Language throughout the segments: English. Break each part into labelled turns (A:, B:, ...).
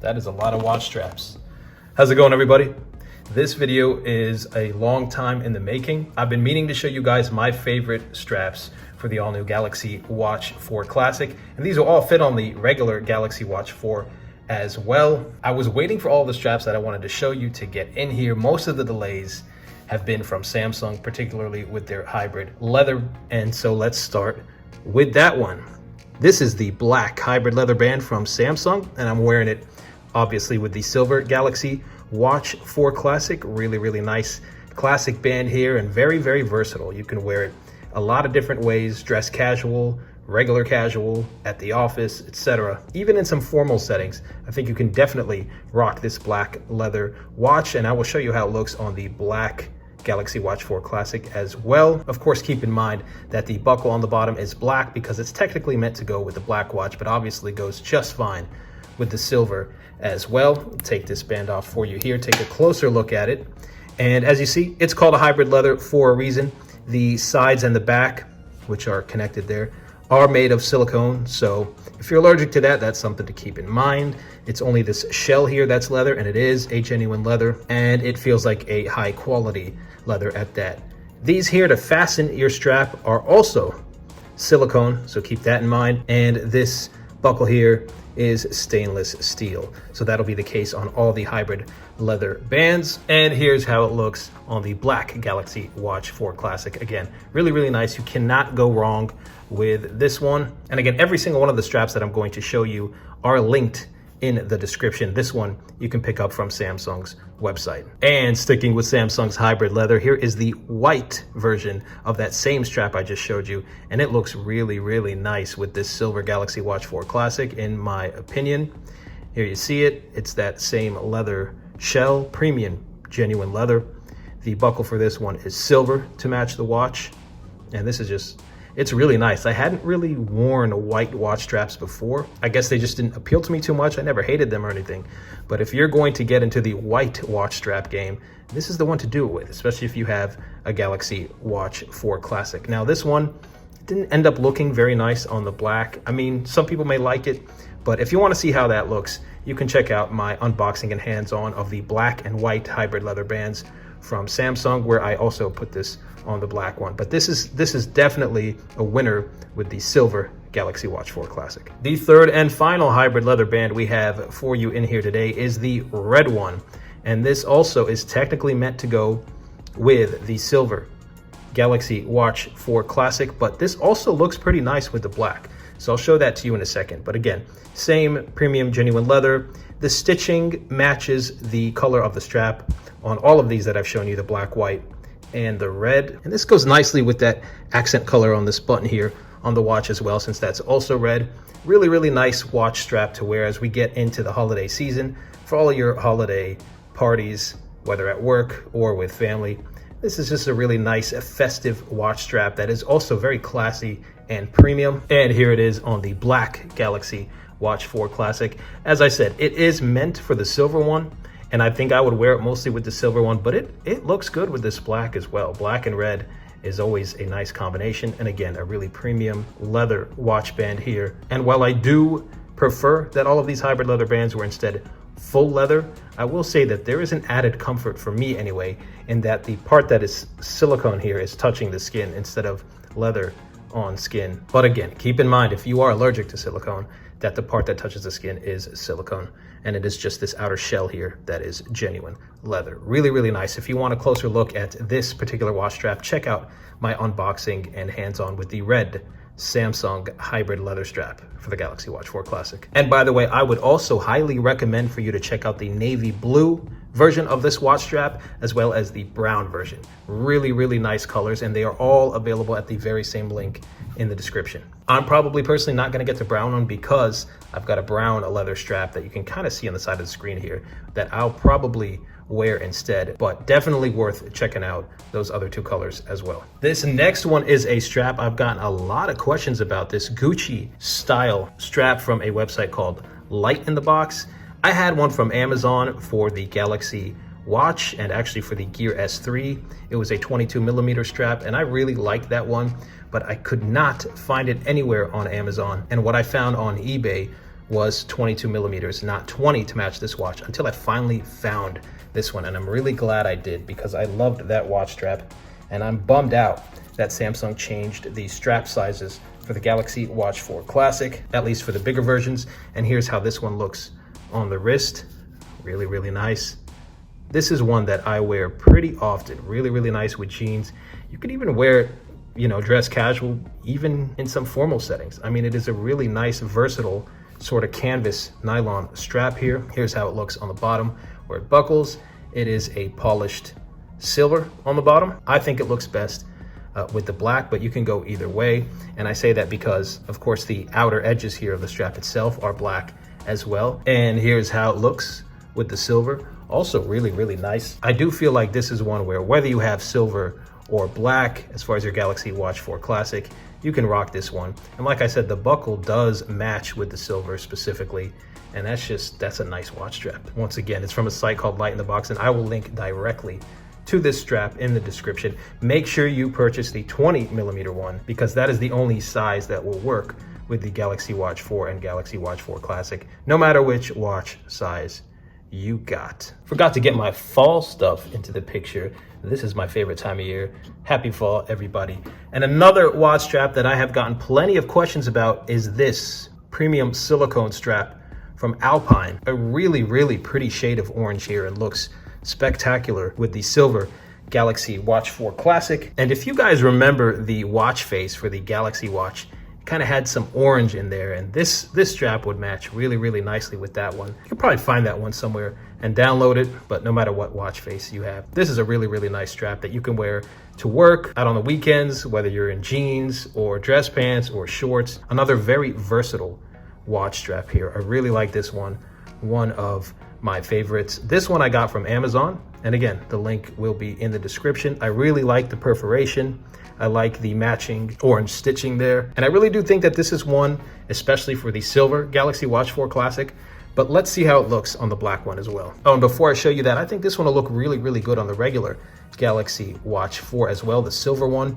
A: That is a lot of watch straps. How's it going, everybody? This video is a long time in the making. I've been meaning to show you guys my favorite straps for the all-new Galaxy Watch 4 Classic, and these will all fit on the regular Galaxy Watch 4 as well. I was waiting for all the straps that I wanted to show you to get in here. Most of the delays have been from Samsung, particularly with their hybrid leather, and so let's start with that one. This is the black hybrid leather band from Samsung, and I'm wearing it obviously with the silver Galaxy Watch 4 Classic. Really nice classic band here, and very versatile. You can wear it a lot of different ways: dress casual, regular casual, at the office, etc. Even in some formal settings, I think you can definitely rock this black leather watch, and I will show you how it looks on the black Galaxy Watch 4 Classic as well. Of course, keep in mind that the buckle on the bottom is black because it's technically meant to go with the black watch, but obviously goes just fine with the silver as well. I'll take this band off for you here, take a closer look at it. And as you see, it's called a hybrid leather for a reason. The sides and the back, which are connected there, are made of silicone. So if you're allergic to that, that's something to keep in mind. It's only this shell here that's leather, and it is a genuine leather, and it feels like a high quality leather at that. These here to fasten your strap are also silicone, so keep that in mind. And this buckle here is stainless steel, so that'll be the case on all the hybrid leather bands. And here's how it looks on the black Galaxy Watch 4 Classic. Again, really nice. You cannot go wrong with this one. And again, every single one of the straps that I'm going to show you are linked in the description. This one you can pick up from Samsung's website. And sticking with Samsung's hybrid leather, here is the white version of that same strap I just showed you, and it looks really nice with this silver Galaxy Watch 4 Classic, in my opinion. Here you see it. It's that same leather shell, premium genuine leather. The buckle for this one is silver to match the watch, and this is just, it's really nice. I hadn't really worn white watch straps before. I guess they just didn't appeal to me too much. I never hated them or anything. But if you're going to get into the white watch strap game, this is the one to do it with, especially if you have a Galaxy Watch 4 Classic. Now, this one didn't end up looking very nice on the black. I mean, some people may like it, but if you want to see how that looks, you can check out my unboxing and hands-on of the black and white hybrid leather bands from Samsung, where I also put this on the black one. But this is definitely a winner with the silver Galaxy Watch 4 Classic. The third and final hybrid leather band we have for you in here today is the red one, and this also is technically meant to go with the silver Galaxy Watch 4 Classic, but this also looks pretty nice with the black, so I'll show that to you in a second. But again, same premium genuine leather. The stitching matches the color of the strap on all of these that I've shown you, the black, white, and the red. And this goes nicely with that accent color on this button here on the watch as well, since that's also red. Really nice watch strap to wear as we get into the holiday season. For all of your holiday parties, whether at work or with family, this is just a really nice festive watch strap that is also very classy and premium. And here it is on the black Galaxy Watch 4 Classic. As I said, it is meant for the silver one, and I think I would wear it mostly with the silver one, but it looks good with this black as well. Black and red is always a nice combination, and again, a really premium leather watch band here. And while I do prefer that all of these hybrid leather bands were instead full leather, I will say that there is an added comfort for me anyway, in that the part that is silicone here is touching the skin instead of leather on skin. But again, keep in mind, if you are allergic to silicone, that the part that touches the skin is silicone, and it is just this outer shell here that is genuine leather. Really nice. If you want a closer look at this particular watch strap, check out my unboxing and hands-on with the red Samsung hybrid leather strap for the Galaxy Watch 4 Classic. And by the way, I would also highly recommend for you to check out the navy blue version of this watch strap, as well as the brown version. Really nice colors, and they are all available at the very same link in the description. I'm probably personally not going to get the brown one because I've got a brown leather strap that you can kind of see on the side of the screen here that I'll probably wear instead, but definitely worth checking out those other two colors as well. This next one is a strap I've gotten a lot of questions about, this Gucci style strap from a website called Light in the Box. I had one from Amazon for the Galaxy Watch and actually for the Gear S3. It was a 22mm strap, and I really liked that one, but I could not find it anywhere on Amazon. And what I found on eBay was 22 millimeters, not 20 to match this watch, until I finally found this one. And I'm really glad I did, because I loved that watch strap. And I'm bummed out that Samsung changed the strap sizes for the Galaxy Watch 4 Classic, at least for the bigger versions. And here's how this one looks on the wrist. Really, really nice. This is one that I wear pretty often. Really, really nice with jeans. You can even wear it, you know, dress casual, even in some formal settings. I mean, it is a really nice, versatile sort of canvas nylon strap here. Here's how it looks on the bottom where it buckles. It is a polished silver on the bottom. I think it looks best with the black, but you can go either way. And I say that because, of course, the outer edges here of the strap itself are black as well. And here's how it looks with the silver. Also really, really nice. I do feel like this is one where whether you have silver or black, as far as your Galaxy Watch 4 Classic, you can rock this one. And like I said, the buckle does match with the silver specifically. And that's a nice watch strap. Once again, it's from a site called Light in the Box, and I will link directly to this strap in the description. Make sure you purchase the 20 millimeter one, because that is the only size that will work with the Galaxy Watch 4 and Galaxy Watch 4 Classic, no matter which watch size you got. Forgot to get my fall stuff into the picture. This is my favorite time of year. Happy fall, everybody. And another watch strap that I have gotten plenty of questions about is this premium silicone strap from Alpine. A really, really pretty shade of orange here, and looks spectacular with the silver Galaxy Watch 4 Classic. And if you guys remember the watch face for the Galaxy Watch, it kind of had some orange in there, and this strap would match really, really nicely with that one. You can probably find that one somewhere and download it, but no matter what watch face you have, this is a really, really nice strap that you can wear to work, out on the weekends, whether you're in jeans or dress pants or shorts. Another very versatile watch strap here. I really like this one of my favorites. This one I got from Amazon, and again, the link will be in the description. I really like the perforation. I like the matching orange stitching there. And I really do think that this is one, especially for the silver Galaxy Watch 4 Classic, but let's see how it looks on the black one as well. Oh, and before I show you that, I think this one will look really, really good on the regular Galaxy Watch 4 as well, the silver one.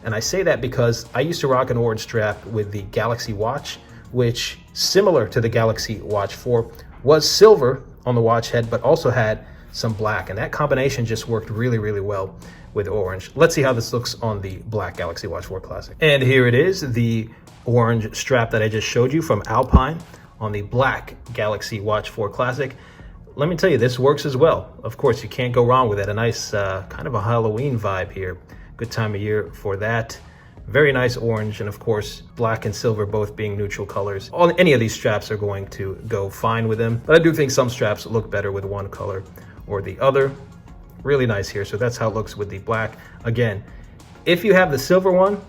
A: And I say that because I used to rock an orange strap with the Galaxy Watch, which, similar to the Galaxy Watch 4, was silver on the watch head, but also had some black, and that combination just worked really, really well with orange. Let's see how this looks on the black Galaxy Watch 4 Classic. And here it is, the orange strap that I just showed you from Alpine on the black Galaxy Watch 4 Classic. Let me tell you, this works as well. Of course, you can't go wrong with it. A nice kind of a Halloween vibe here. Good time of year for that. Very nice orange, and of course, black and silver both being neutral colors. Any of these straps are going to go fine with them, but I do think some straps look better with one color or the other. Really nice here. So that's how it looks with the black. Again, if you have the silver one,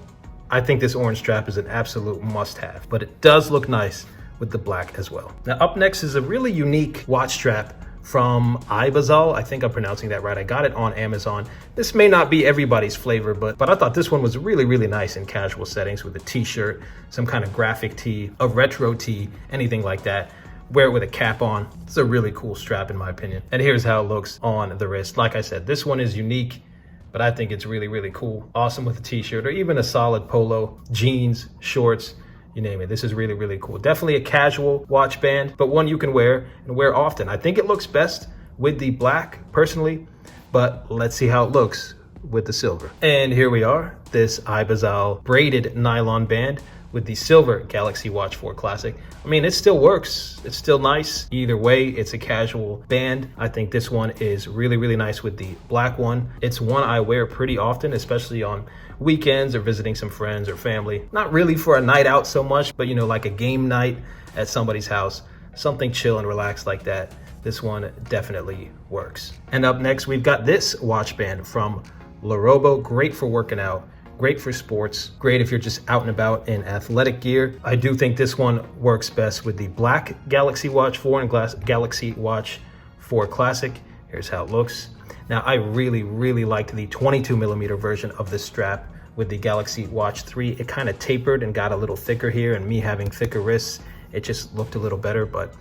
A: I think this orange strap is an absolute must-have, but it does look nice with the black as well. Now, up next is a really unique watch strap from Ibazal. I think I'm pronouncing that right. I got it on Amazon. This may not be everybody's flavor, but I thought this one was really, really nice in casual settings with a t-shirt, some kind of graphic tee, a retro tee, anything like that. Wear it with a cap on. It's a really cool strap in my opinion. And here's how it looks on the wrist. Like I said, this one is unique, but I think it's really, really cool. Awesome with a t-shirt or even a solid polo, jeans, shorts, you name it. This is really, really cool. Definitely a casual watch band, but one you can wear and wear often. I think it looks best with the black personally, but let's see how it looks with the silver. And here we are, this Ibazal braided nylon band with the silver Galaxy Watch 4 Classic. I mean, it still works. It's still nice. Either way, it's a casual band. I think this one is really, really nice with the black one. It's one I wear pretty often, especially on weekends or visiting some friends or family. Not really for a night out so much, but you know, like a game night at somebody's house, something chill and relaxed like that. This one definitely works. And up next, we've got this watch band from Lorobo. Great for working out, great for sports, great if you're just out and about in athletic gear. I do think this one works best with the black Galaxy Watch 4 and Galaxy Watch 4 Classic. Here's how it looks. Now, I really, really liked the 22 millimeter version of this strap with the Galaxy Watch 3. It kind of tapered and got a little thicker here, and me having thicker wrists, it just looked a little better. But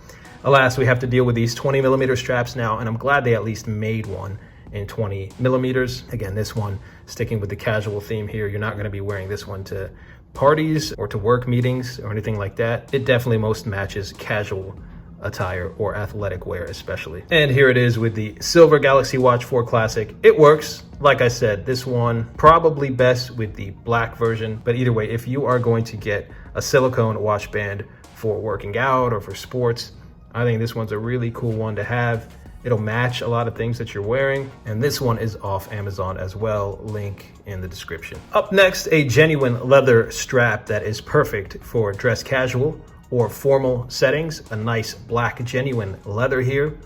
A: alas, we have to deal with these 20 millimeter straps now, and I'm glad they at least made one in 20 millimeters. Again, this one, sticking with the casual theme here, you're not going to be wearing this one to parties or to work meetings or anything like that, it definitely most matches casual attire or athletic wear especially. And here it is with the silver Galaxy Watch 4 Classic. It works. Like I said, this one probably best with the black version, but either way, if you are going to get a silicone watch band for working out or for sports, I think this one's a really cool one to have. It'll match a lot of things that you're wearing. And this one is off Amazon as well, link in the description. Up next, a genuine leather strap that is perfect for dress casual or formal settings. A nice black genuine leather here,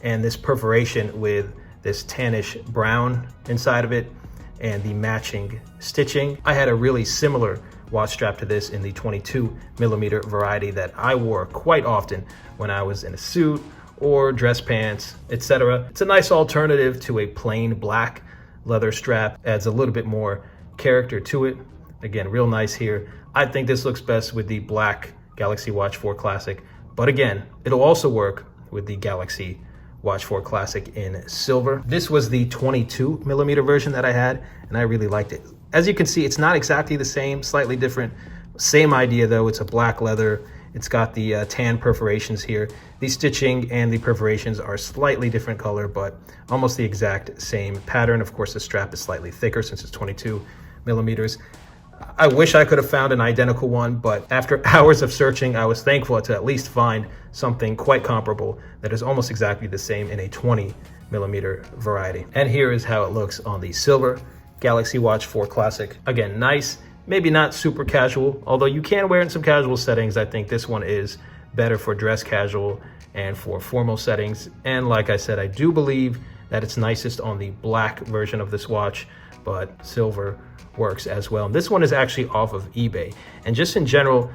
A: and this perforation with this tannish brown inside of it and the matching stitching. I had a really similar watch strap to this in the 22mm variety that I wore quite often when I was in a suit or dress pants, etc. It's a nice alternative to a plain black leather strap. Adds a little bit more character to it. Again, real nice here. I think this looks best with the black Galaxy Watch 4 Classic, but again, it'll also work with the Galaxy Watch 4 Classic in silver. This was the 22mm version that I had, and I really liked it. As you can see, it's not exactly the same, slightly different. Same idea though, it's a black leather. It's got the tan perforations here. The stitching and the perforations are slightly different color, but almost the exact same pattern. Of course, the strap is slightly thicker since it's 22mm. I wish I could have found an identical one, but after hours of searching, I was thankful to at least find something quite comparable that is almost exactly the same in a 20mm variety. And here is how it looks on the silver Galaxy Watch 4 Classic. Again, nice, maybe not super casual, although you can wear it in some casual settings. I think this one is better for dress casual and for formal settings. And like I said, I do believe that it's nicest on the black version of this watch, but silver works as well. And this one is actually off of eBay. And just in general,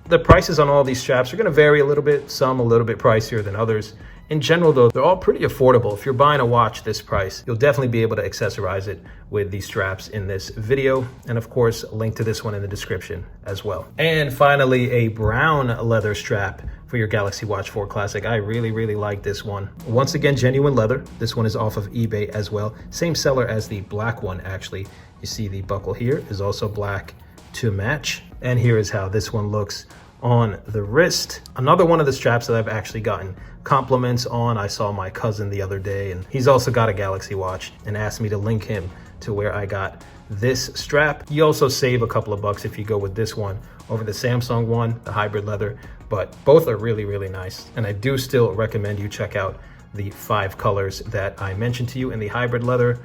A: the prices on all these straps are going to vary a little bit, some a little bit pricier than others. In general though, they're all pretty affordable. If you're buying a watch this price, you'll definitely be able to accessorize it with these straps in this video. And of course, link to this one in the description as well. And finally, a brown leather strap for your Galaxy Watch 4 Classic. I really like this one. Once again, genuine leather. This one is off of eBay as well. Same seller as the black one actually. You see the buckle here is also black to match. And here is how this one looks on the wrist. Another one of the straps that I've actually gotten compliments on. I saw my cousin the other day, and he's also got a Galaxy watch, and asked me to link him to where I got this strap. You also save a couple of bucks if you go with this one over the Samsung one, the hybrid leather, but both are really nice. And I do still recommend you check out the 5 colors that I mentioned to you in the hybrid leather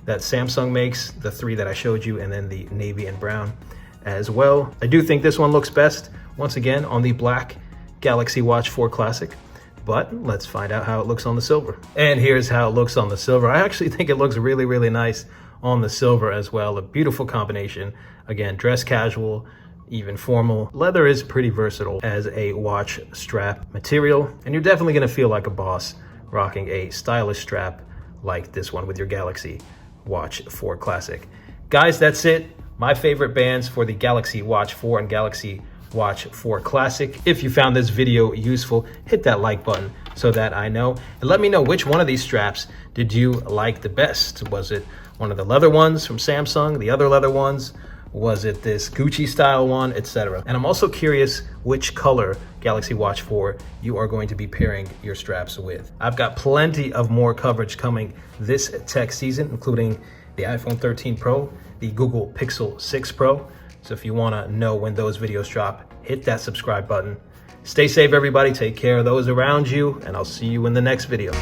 A: that Samsung makes, the 3 that I showed you, and then the navy and brown as well. I do think this one looks best, once again, on the black Galaxy Watch 4 Classic, but let's find out how it looks on the silver. And here's how it looks on the silver. I actually think it looks really nice on the silver as well. A beautiful combination. Again, dress casual, even formal. Leather is pretty versatile as a watch strap material, and you're definitely gonna feel like a boss rocking a stylish strap like this one with your Galaxy Watch 4 Classic. Guys, that's it. My favorite bands for the Galaxy Watch 4 and Galaxy Watch 4 Classic. If you found this video useful, hit that like button so that I know. And let me know which one of these straps did you like the best. Was it one of the leather ones from Samsung, the other leather ones? Was it this Gucci style one, etc.? And I'm also curious which color Galaxy Watch 4 you are going to be pairing your straps with. I've got plenty of more coverage coming this tech season, including the iPhone 13 Pro, the Google Pixel 6 Pro. So if you wanna know when those videos drop, hit that subscribe button. Stay safe, everybody. Take care of those around you, and I'll see you in the next video.